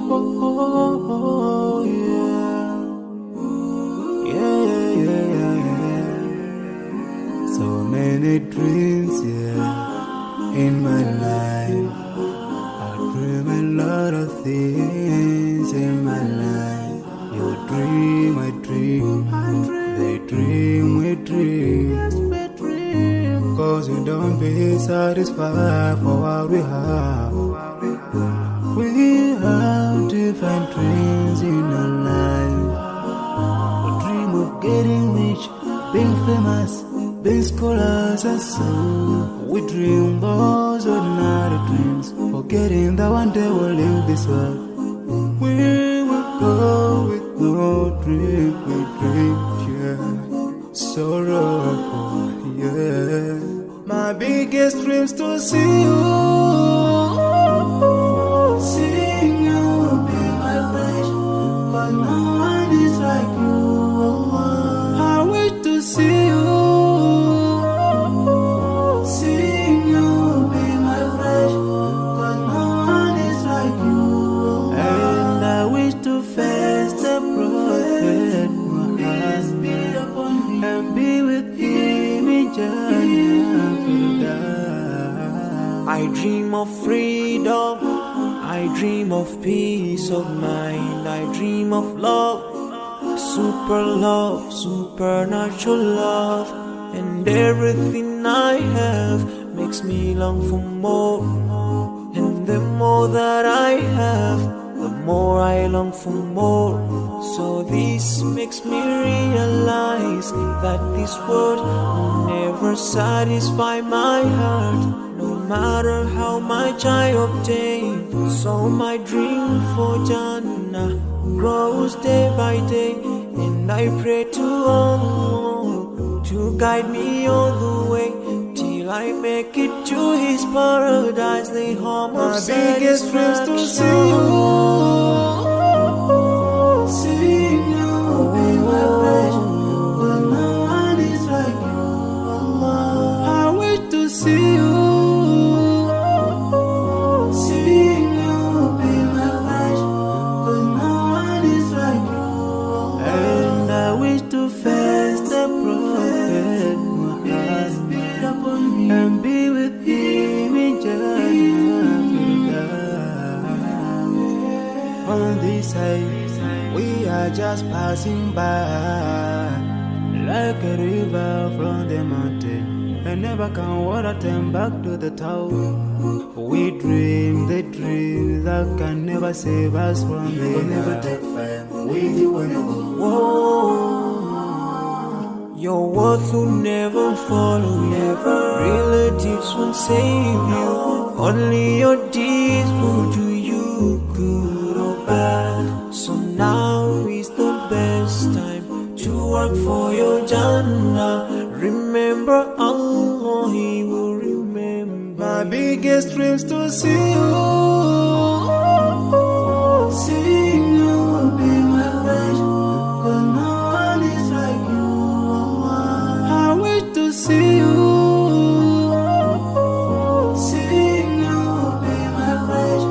Oh, yeah. Yeah, yeah, yeah, yeah. So many dreams, yeah, in my life. I dream a lot of things in my life. You dream, I dream. They dream, we dream. Cause we don't be satisfied for what we have. We have different dreams in our life. We dream of getting rich, being famous, being scholars and so. We dream those ordinary dreams, forgetting that one day we'll leave this world. We will go with no dream, we dream, yeah. Sorrowful, yeah. My biggest dreams to see you. Seeing you be my wish, but no one is like you. I wish to see you. Seeing you be my wish, but no one is like you. And I wish to face the prophet Muhammad and be with him in Jannah. I dream of freedom, I dream of peace of mind, I dream of love, supernatural love, and everything I have makes me long for more. And the more that I have, the more I long for more. So this makes me realize that this world will never satisfy my heart, no matter how much I obtain. So my dream for Jannah grows day by day, and I pray to Allah to guide me all the way till I make it to His paradise, the home of satisfaction. My biggest dreams to see you. Seeing you be my wish, but no one is like you, Allah. I wish to see you. Seeing you be my wish, but no one is like you, Allah. And I wish to face the prophet Muhammad and be with him in Jannah. On this side, we are just passing by, like a river from the mountain, and never can water turn back to the town. We dream the dreams that can never save us from the We'll never take fire with you when you go. Whoa. Your words will never follow you, relatives won't save you, only your deeds will do you good or bad. So now is the best time to work for your Jannah. Remember Allah, He will remember. My biggest dreams to see you. Seeing you be my wish, but no one is like you, Allah. I wish to see you. Seeing you be my wish,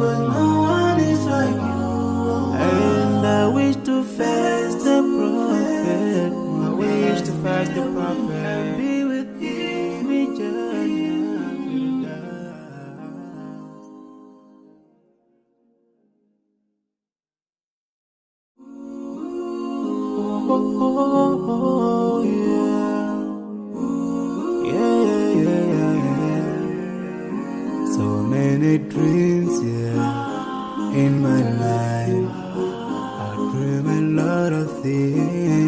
but no one is like you, Allah. And I wish to face the prophet. I wish to face the prophet and be with him in Jannah. Oh, yeah. Yeah, yeah, yeah, yeah. So many dreams, yeah, in my life. I dream a lot of things